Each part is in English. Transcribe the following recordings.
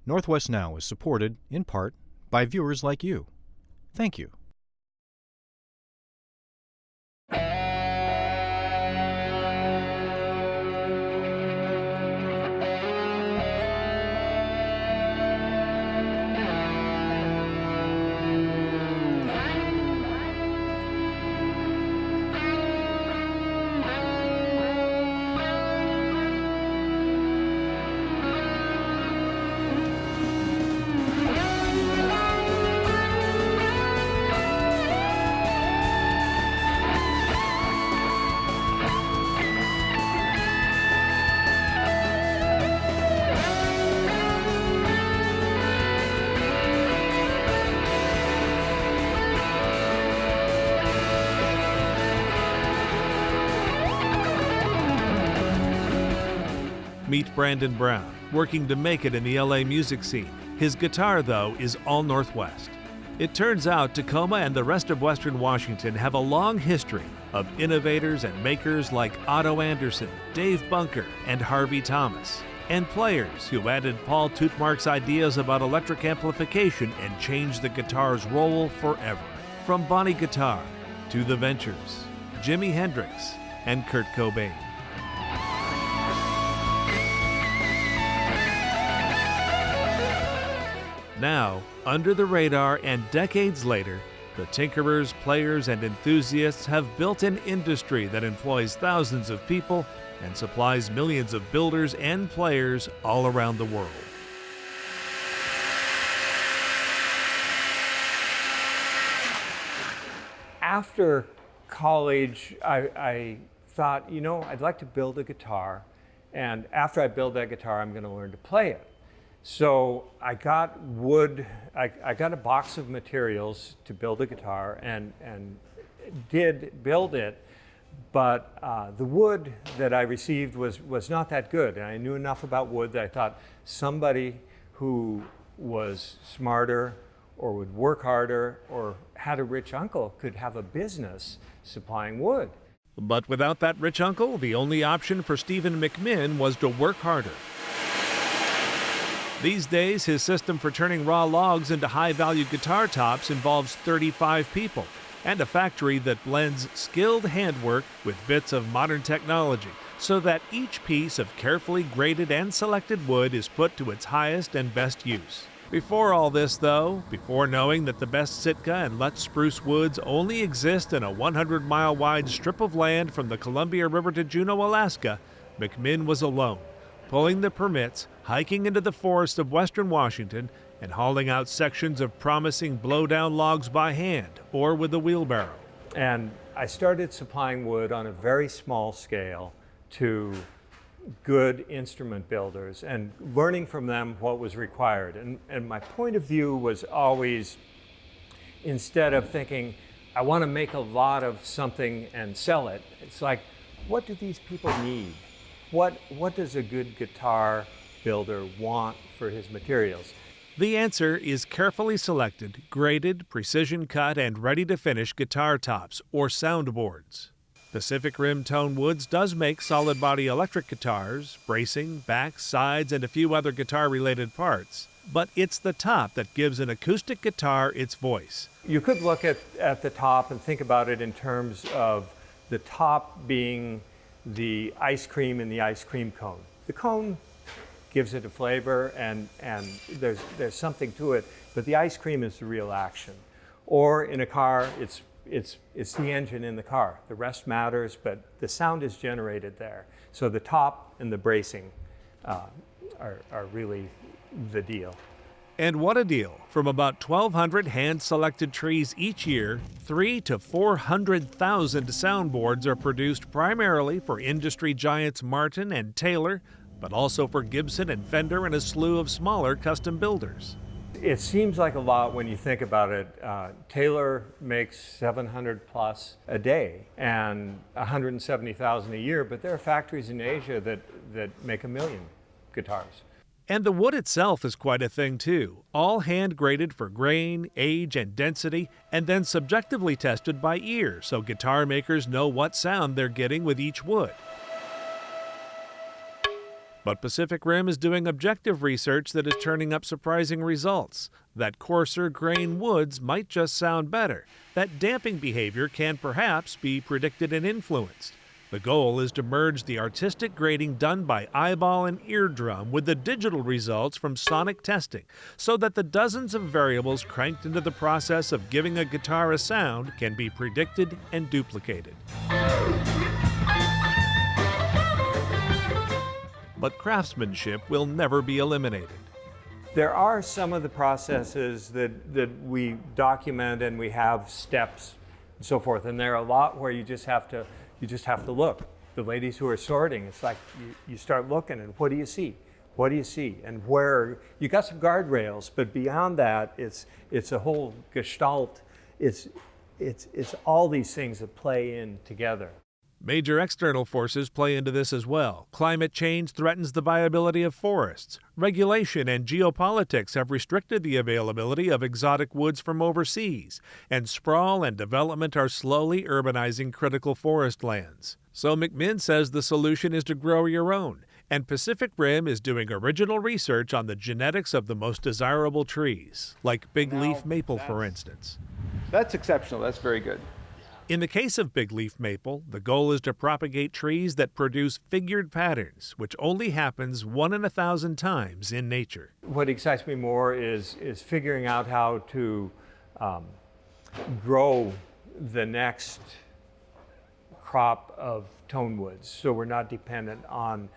Northwest Now is supported, in part, by viewers like you. Thank you. Meet Brandon Brown, working to make it in the LA music scene. His guitar, though, is all Northwest. It turns out Tacoma and the rest of Western Washington have a long history of innovators and makers like Otto Anderson, Dave Bunker, and Harvey Thomas, and players who added Paul Tootmark's ideas about electric amplification and changed the guitar's role forever. From Bonnie Guitar to The Ventures, Jimi Hendrix, and Kurt Cobain. Now, under the radar and decades later, the tinkerers, players, and enthusiasts have built an industry that employs thousands of people and supplies millions of builders and players all around the world. After college, I thought, I'd like to build a guitar, and after I build that guitar, I'm going to learn to play it. So I got wood, I got a box of materials to build a guitar and did build it, but the wood that I received was not that good. And I knew enough about wood that I thought somebody who was smarter or would work harder or had a rich uncle could have a business supplying wood. But without that rich uncle, the only option for Stephen McMinn was to work harder. These days, his system for turning raw logs into high-value guitar tops involves 35 people and a factory that blends skilled handwork with bits of modern technology so that each piece of carefully graded and selected wood is put to its highest and best use. Before all this, though, before knowing that the best Sitka and Lutz spruce woods only exist in a 100-mile-wide strip of land from the Columbia River to Juneau, Alaska, McMinn was alone, pulling the permits, hiking into the forests of western Washington, and hauling out sections of promising blow-down logs by hand or with a wheelbarrow. And I started supplying wood on a very small scale to good instrument builders and learning from them what was required. And my point of view was always, instead of thinking, I want to make a lot of something and sell it, it's like, what do these people need? What does a good guitar builder want for his materials? The answer is carefully selected, graded, precision-cut, and ready-to-finish guitar tops, or soundboards. Pacific Rim Tone Woods does make solid-body electric guitars, bracing, backs, sides, and a few other guitar-related parts. But it's the top that gives an acoustic guitar its voice. You could look at the top and think about it in terms of the top being the ice cream in the ice cream cone. The cone gives it a flavor and there's something to it, but the ice cream is the real action. Or in a car, it's the engine in the car. The rest matters, but the sound is generated there. So the top and the bracing are really the deal. And what a deal. From about 1,200 hand-selected trees each year, 300,000 to 400,000 soundboards are produced primarily for industry giants Martin and Taylor, but also for Gibson and Fender and a slew of smaller custom builders. It seems like a lot when you think about it. Taylor makes 700 plus a day and 170,000 a year, but there are factories in Asia that make 1 million guitars. And the wood itself is quite a thing too, all hand-graded for grain, age, and density, and then subjectively tested by ear so guitar makers know what sound they're getting with each wood. But Pacific Rim is doing objective research that is turning up surprising results. That coarser grain woods might just sound better. That damping behavior can perhaps be predicted and influenced. The goal is to merge the artistic grading done by eyeball and eardrum with the digital results from sonic testing, so that the dozens of variables cranked into the process of giving a guitar a sound can be predicted and duplicated. But craftsmanship will never be eliminated. There are some of the processes that we document, and we have steps and so forth, and there are a lot where you just have to look. The ladies who are sorting, it's like you start looking, and what do you see? What do you see? And where you got some guardrails, but beyond that, it's a whole gestalt. It's all these things that play in together. Major external forces play into this as well. Climate change threatens the viability of forests. Regulation and geopolitics have restricted the availability of exotic woods from overseas, and sprawl and development are slowly urbanizing critical forest lands. So McMinn says the solution is to grow your own, and Pacific Rim is doing original research on the genetics of the most desirable trees, like big leaf maple, for instance. That's exceptional. That's very good. In the case of big leaf maple, the goal is to propagate trees that produce figured patterns, which only happens 1 in 1,000 times in nature. What excites me more is figuring out how to grow the next crop of tone woods, so we're not dependent on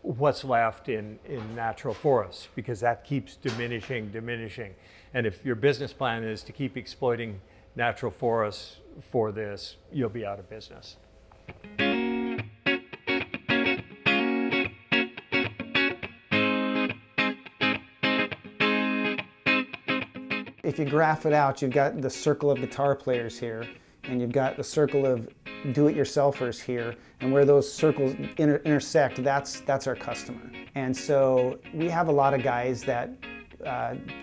what's left in natural forests, because that keeps diminishing. And if your business plan is to keep exploiting natural forests for this, you'll be out of business. If you graph it out, you've got the circle of guitar players here, and you've got the circle of do-it-yourselfers here, and where those circles intersect, that's our customer. And so we have a lot of guys that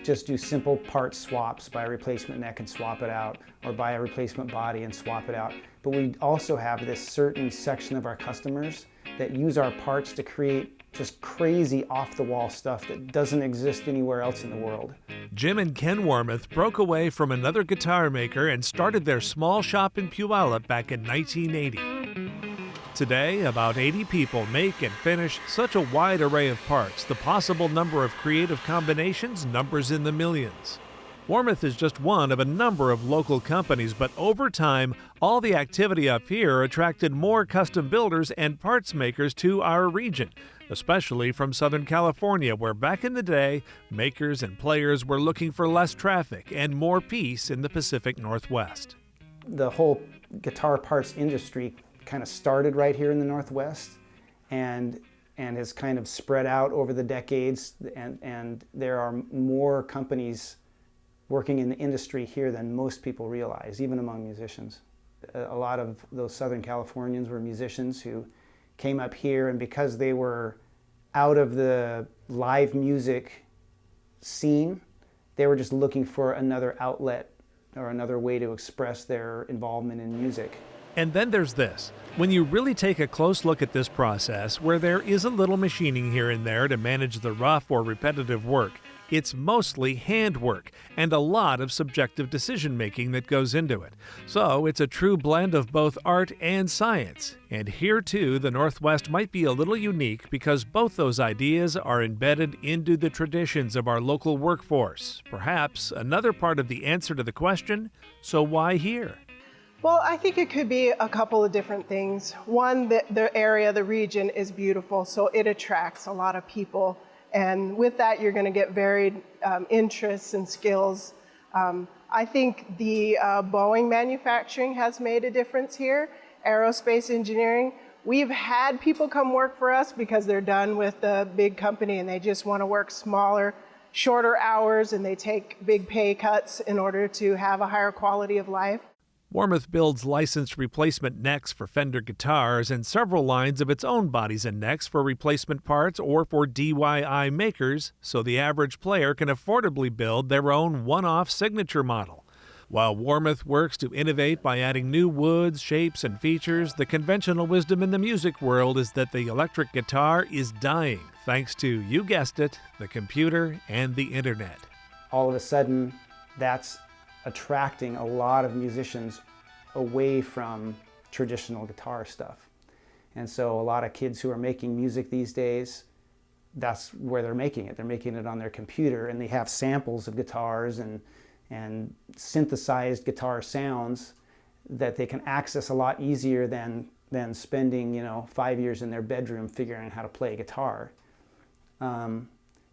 just do simple part swaps, buy a replacement neck and swap it out, or buy a replacement body and swap it out. But we also have this certain section of our customers that use our parts to create just crazy off-the-wall stuff that doesn't exist anywhere else in the world. Jim and Ken Warmoth broke away from another guitar maker and started their small shop in Puyallup back in 1980. Today, about 80 people make and finish such a wide array of parts, the possible number of creative combinations numbers in the millions. Warmoth is just one of a number of local companies, but over time, all the activity up here attracted more custom builders and parts makers to our region, especially from Southern California, where back in the day, makers and players were looking for less traffic and more peace in the Pacific Northwest. The whole guitar parts industry kind of started right here in the Northwest and has kind of spread out over the decades, and there are more companies working in the industry here than most people realize, even among musicians. A lot of those Southern Californians were musicians who came up here, and because they were out of the live music scene, they were just looking for another outlet or another way to express their involvement in music. And then there's this. When you really take a close look at this process, where there is a little machining here and there to manage the rough or repetitive work, it's mostly handwork and a lot of subjective decision-making that goes into it. So it's a true blend of both art and science. And here, too, the Northwest might be a little unique because both those ideas are embedded into the traditions of our local workforce. Perhaps another part of the answer to the question, so why here? Well, I think it could be a couple of different things. One, the area, the region is beautiful, so it attracts a lot of people. And with that, you're going to get varied interests and skills. I think the Boeing manufacturing has made a difference here. Aerospace engineering, we've had people come work for us because they're done with the big company and they just want to work smaller, shorter hours, and they take big pay cuts in order to have a higher quality of life. Warmoth builds licensed replacement necks for Fender guitars and several lines of its own bodies and necks for replacement parts or for DIY makers, so the average player can affordably build their own one-off signature model. While Warmoth works to innovate by adding new woods, shapes, and features, the conventional wisdom in the music world is that the electric guitar is dying, thanks to, you guessed it, the computer and the internet. All of a sudden, that's attracting a lot of musicians away from traditional guitar stuff. And so a lot of kids who are making music these days, that's where they're making it. They're making it on their computer, and they have samples of guitars and synthesized guitar sounds that they can access a lot easier than spending 5 years in their bedroom figuring out how to play guitar.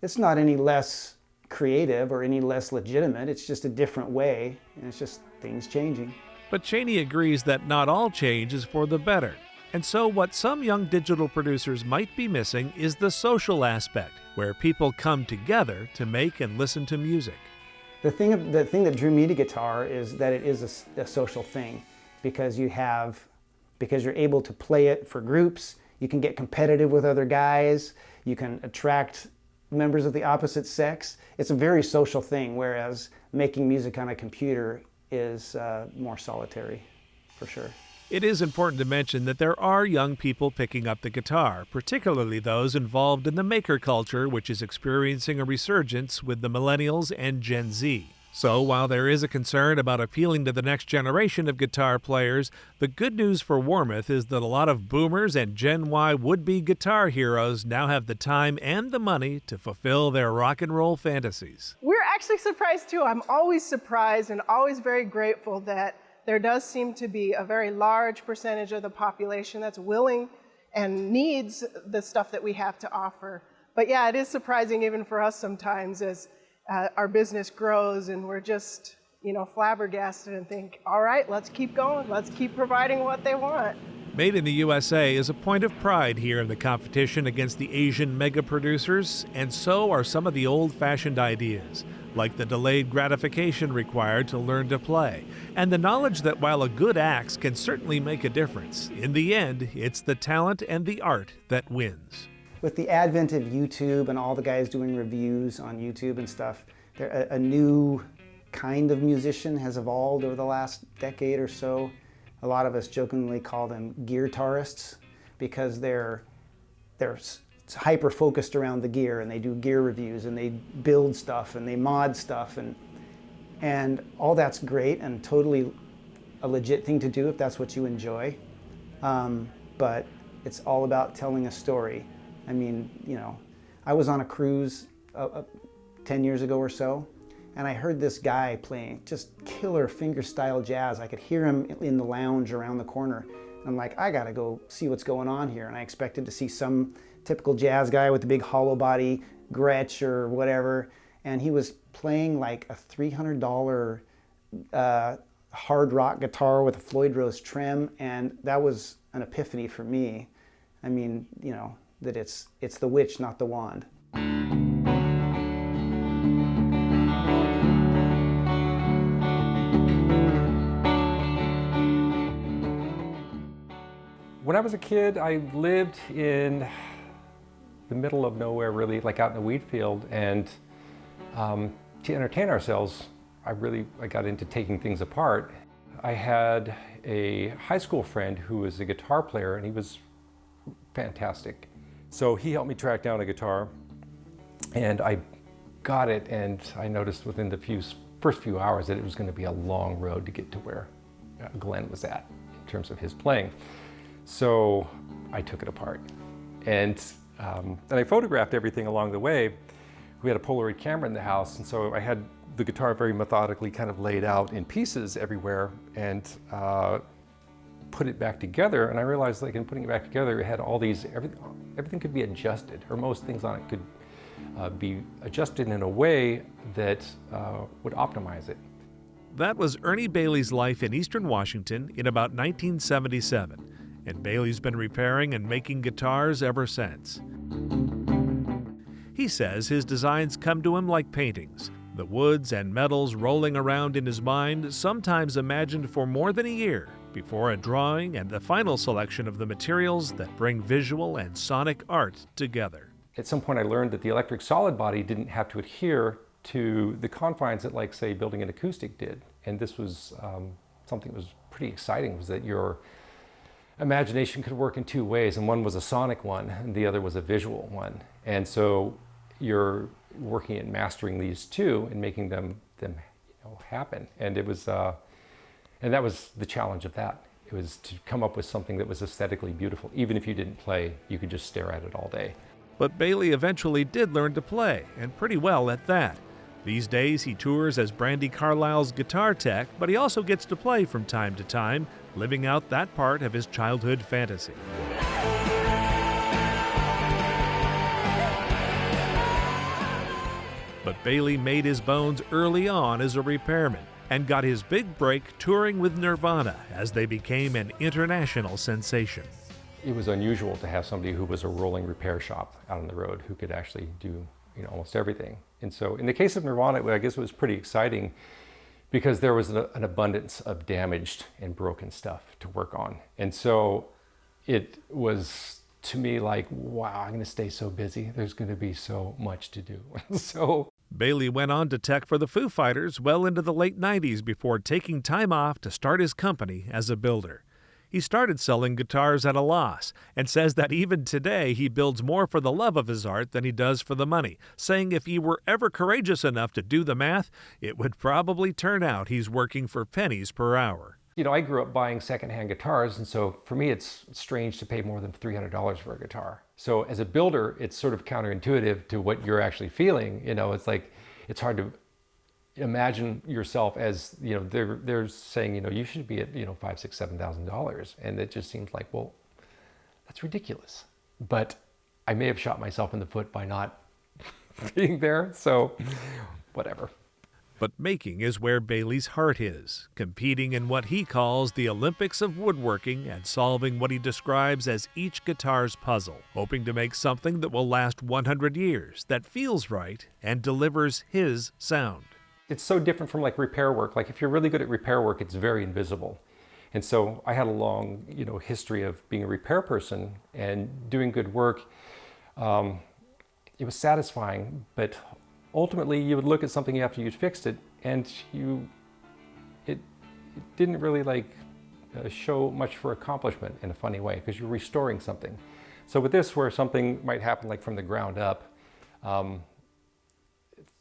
It's not any less creative or any less legitimate. It's just a different way, and it's just things changing. But Cheney agrees that not all change is for the better. And so what some young digital producers might be missing is the social aspect, where people come together to make and listen to music. The thing that drew me to guitar is that it is a social thing, because you're able to play it for groups. You can get competitive with other guys. You can attract members of the opposite sex. It's a very social thing, whereas making music on a computer is more solitary, for sure. It is important to mention that there are young people picking up the guitar, particularly those involved in the maker culture, which is experiencing a resurgence with the millennials and Gen Z. So while there is a concern about appealing to the next generation of guitar players, the good news for Warmoth is that a lot of boomers and Gen Y would-be guitar heroes now have the time and the money to fulfill their rock and roll fantasies. We're actually surprised too. I'm always surprised and always very grateful that there does seem to be a very large percentage of the population that's willing and needs the stuff that we have to offer. But yeah, it is surprising even for us sometimes as our business grows and we're just, flabbergasted and think, all right, let's keep going. Let's keep providing what they want. Made in the USA is a point of pride here in the competition against the Asian mega producers, and so are some of the old-fashioned ideas, like the delayed gratification required to learn to play, and the knowledge that while a good axe can certainly make a difference, in the end, it's the talent and the art that wins. With the advent of YouTube and all the guys doing reviews on YouTube and stuff, a new kind of musician has evolved over the last decade or so. A lot of us jokingly call them gear-tarists, because they're hyper-focused around the gear, and they do gear reviews, and they build stuff, and they mod stuff, and all that's great and totally a legit thing to do if that's what you enjoy. But it's all about telling a story. I mean, I was on a cruise 10 years ago or so, and I heard this guy playing just killer fingerstyle jazz. I could hear him in the lounge around the corner. I'm like, I gotta go see what's going on here. And I expected to see some typical jazz guy with a big hollow body Gretsch or whatever. And he was playing like a $300 hard rock guitar with a Floyd Rose trem. And that was an epiphany for me. I mean, that it's the witch, not the wand. When I was a kid, I lived in the middle of nowhere, really, like out in the wheat field, and to entertain ourselves, I got into taking things apart. I had a high school friend who was a guitar player, and he was fantastic. So he helped me track down a guitar, and I got it, and I noticed within the first few hours that it was going to be a long road to get to where Glenn was at in terms of his playing. So I took it apart, and I photographed everything along the way. We had a Polaroid camera in the house, and so I had the guitar very methodically kind of laid out in pieces everywhere, and put it back together. And I realized, like, in putting it back together, it had all these, everything could be adjusted, or most things on it could be adjusted in a way that would optimize it. That was Ernie Bailey's life in Eastern Washington in about 1977. And Bailey's been repairing and making guitars ever since. He says his designs come to him like paintings, the woods and metals rolling around in his mind, sometimes imagined for more than a year, before a drawing and the final selection of the materials that bring visual and sonic art together. At some point I learned that the electric solid body didn't have to adhere to the confines that, like, say, building an acoustic did. And this was something that was pretty exciting, was that your imagination could work in two ways, and one was a sonic one and the other was a visual one. And so you're working at mastering these two and making them happen. And it was and that was the challenge of that. It was to come up with something that was aesthetically beautiful. Even if you didn't play, you could just stare at it all day. But Bailey eventually did learn to play, and pretty well at that. These days he tours as Brandy Carlisle's guitar tech, but he also gets to play from time to time, living out that part of his childhood fantasy. But Bailey made his bones early on as a repairman and got his big break touring with Nirvana as they became an international sensation. It was unusual to have somebody who was a rolling repair shop out on the road who could actually do almost everything. And so in the case of Nirvana, I guess it was pretty exciting because there was an abundance of damaged and broken stuff to work on. And so it was, to me, like, wow, I'm going to stay so busy. There's going to be so much to do. So Bailey went on to tech for the Foo Fighters well into the late 90s before taking time off to start his company as a builder. He started selling guitars at a loss and says that even today he builds more for the love of his art than he does for the money, saying if he were ever courageous enough to do the math, it would probably turn out he's working for pennies per hour. I grew up buying secondhand guitars, and so for me it's strange to pay more than $300 for a guitar. So as a builder, it's sort of counterintuitive to what you're actually feeling. It's like, it's hard to imagine yourself as, they're saying, you should be at, $5,000, $6,000, $7,000. And it just seems like, well, that's ridiculous. But I may have shot myself in the foot by not being there. So whatever. But making is where Bailey's heart is, competing in what he calls the Olympics of woodworking and solving what he describes as each guitar's puzzle, hoping to make something that will last 100 years, that feels right, and delivers his sound. It's so different from like repair work. Like if you're really good at repair work, it's very invisible. And so I had a long, history of being a repair person and doing good work. It was satisfying, but ultimately you would look at something after you'd fixed it and it didn't really show much for accomplishment in a funny way because you're restoring something. So with this, where something might happen like from the ground up,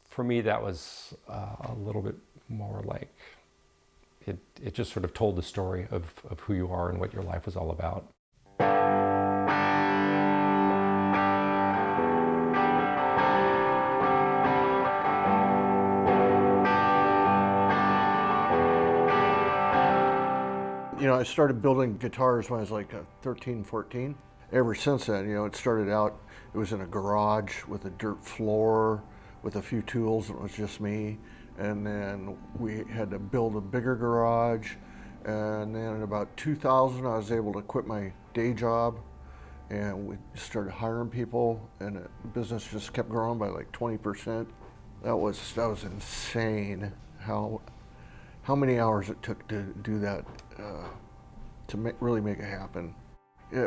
for me that was a little bit more like it just sort of told the story of who you are and what your life was all about. I started building guitars when I was like 13, 14. Ever since then, it started out, it was in a garage with a dirt floor with a few tools, and it was just me. And then we had to build a bigger garage. And then in about 2000, I was able to quit my day job and we started hiring people, and the business just kept growing by like 20%. That was insane how many hours it took to do that, to really make it happen.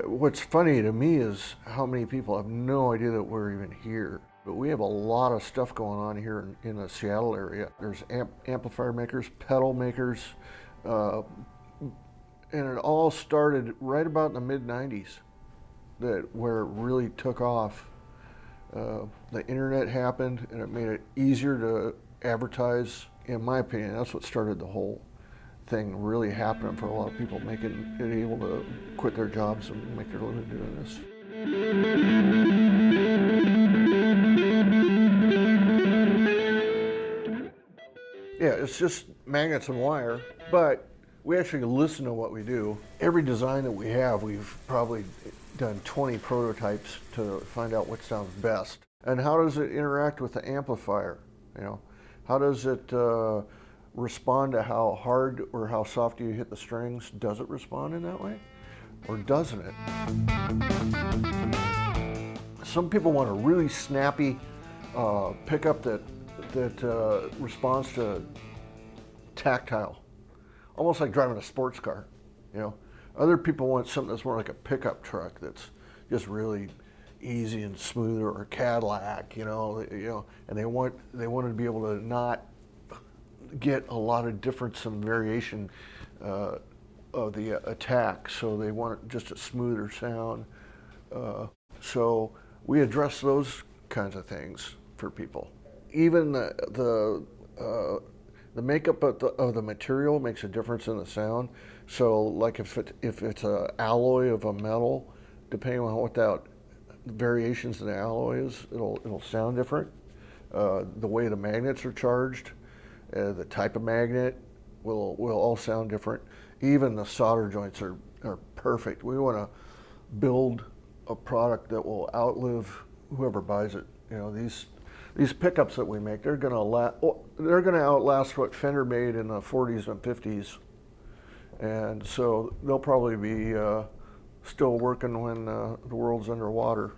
What's funny to me is how many people have no idea that we're even here. But we have a lot of stuff going on here in the Seattle area. There's amplifier makers, pedal makers, and it all started right about in the mid-90s, where it really took off. The internet happened and it made it easier to advertise. In my opinion, that's what started the whole thing really happening for a lot of people, making it able to quit their jobs and make their living doing this. Yeah, it's just magnets and wire, but we actually listen to what we do. Every design that we have, we've probably done 20 prototypes to find out what sounds best. And how does it interact with the amplifier? How does it respond to how hard or how soft you hit the strings? Does it respond in that way, or doesn't it? Some people want a really snappy pickup that responds to tactile, almost like driving a sports car. Other people want something that's more like a pickup truck that's just really easy and smooth, or a Cadillac, and they want to be able to not get a lot of difference, some variation of the attack, so they want just a smoother sound. So we address those kinds of things for people. Even the makeup of the material makes a difference in the sound. So like if it's an alloy of a metal, depending on what that variations in the alloy is, it'll sound different. The way the magnets are charged, the type of magnet will all sound different. Even the solder joints are perfect. We want to build a product that will outlive whoever buys it. You know, these pickups that we make, they're going to outlast what Fender made in the 40s and 50s, and so they'll probably be still working when the world's underwater.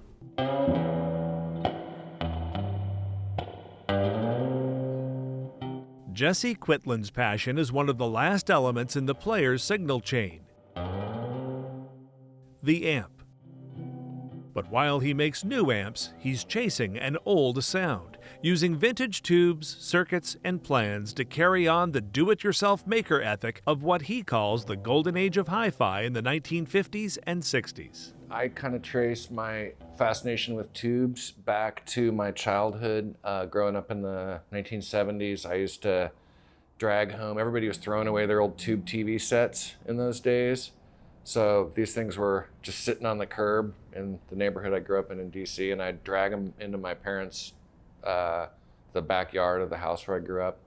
Jesse Quitland's passion is one of the last elements in the player's signal chain, the amp. But while he makes new amps, he's chasing an old sound, using vintage tubes, circuits, and plans to carry on the do-it-yourself maker ethic of what he calls the golden age of hi-fi in the 1950s and 60s. I kind of trace my fascination with tubes back to my childhood. Growing up in the 1970s, I used to drag home. Everybody was throwing away their old tube TV sets in those days. So these things were just sitting on the curb in the neighborhood I grew up in DC, and I'd drag them into my parents' the backyard of the house where I grew up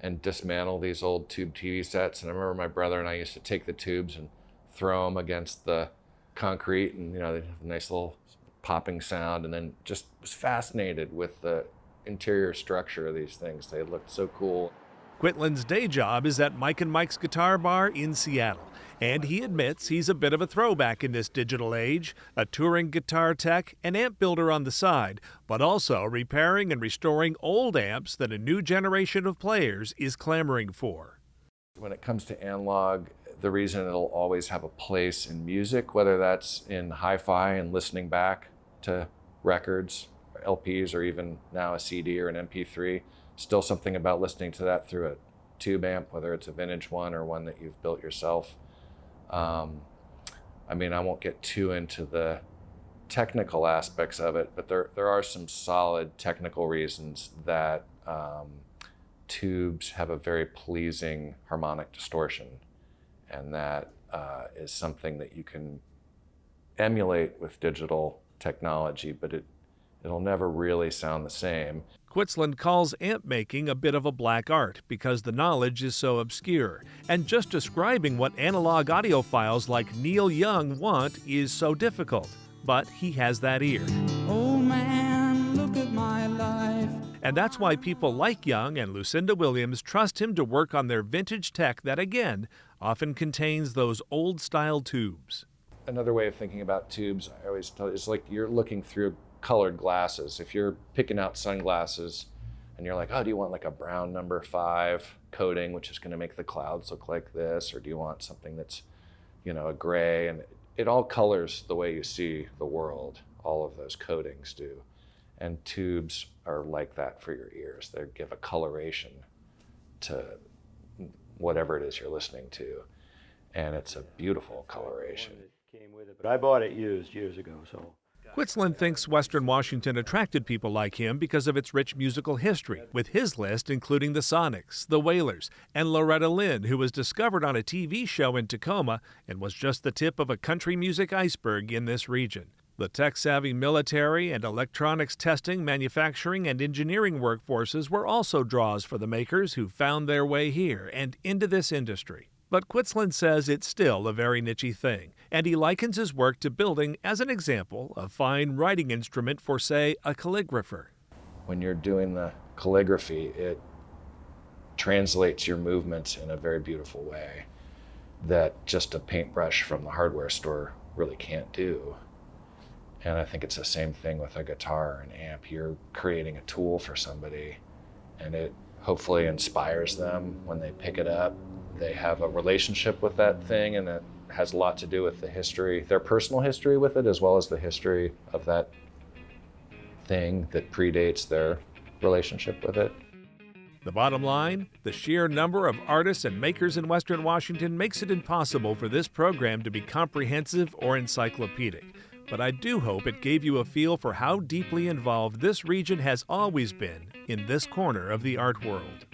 and dismantle these old tube TV sets. And I remember my brother and I used to take the tubes and throw them against the concrete, and you know, they have a nice little popping sound, and then just was fascinated with the interior structure of these things. They looked so cool. Quitland's day job is at Mike and Mike's Guitar Bar in Seattle, and he admits he's a bit of a throwback in this digital age, a touring guitar tech and amp builder on the side, but also repairing and restoring old amps that a new generation of players is clamoring for. When it comes to analog, the reason it'll always have a place in music, whether that's in hi-fi and listening back to records, or LPs, or even now a CD or an MP3, still something about listening to that through a tube amp, whether it's a vintage one or one that you've built yourself. I mean, I won't get too into the technical aspects of it, but there are some solid technical reasons that tubes have a very pleasing harmonic distortion. And that is something that you can emulate with digital technology, but it'll never really sound the same. Quitland calls amp making a bit of a black art because the knowledge is so obscure, and just describing what analog audiophiles like Neil Young want is so difficult. But he has that ear. Oh man, look at my life. And that's why people like Young and Lucinda Williams trust him to work on their vintage tech that, again, often contains those old-style tubes. Another way of thinking about tubes, I always tell you, it's like you're looking through colored glasses. If you're picking out sunglasses and you're like, oh, do you want like a brown number 5 coating, which is going to make the clouds look like this? Or do you want something that's, you know, a gray? And it all colors the way you see the world. All of those coatings do. And tubes are like that for your ears. They give a coloration to whatever it is you're listening to. And it's a beautiful coloration. But I bought it used years ago, so. Quitland thinks Western Washington attracted people like him because of its rich musical history, with his list including the Sonics, the Wailers, and Loretta Lynn, who was discovered on a TV show in Tacoma and was just the tip of a country music iceberg in this region. The tech-savvy military and electronics testing, manufacturing, and engineering workforces were also draws for the makers who found their way here and into this industry. But Quitland says it's still a very niche thing, and he likens his work to building, as an example, a fine writing instrument for, say, a calligrapher. When you're doing the calligraphy, it translates your movements in a very beautiful way that just a paintbrush from the hardware store really can't do. And I think it's the same thing with a guitar or an amp. You're creating a tool for somebody, and it hopefully inspires them when they pick it up. They have a relationship with that thing, and it has a lot to do with the history, their personal history with it, as well as the history of that thing that predates their relationship with it. The bottom line, the sheer number of artists and makers in Western Washington makes it impossible for this program to be comprehensive or encyclopedic. But I do hope it gave you a feel for how deeply involved this region has always been in this corner of the art world.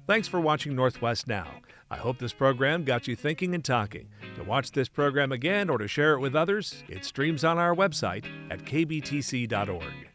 Thanks for watching Northwest Now. I hope this program got you thinking and talking. To watch this program again or to share it with others, it streams on our website at kbtc.org.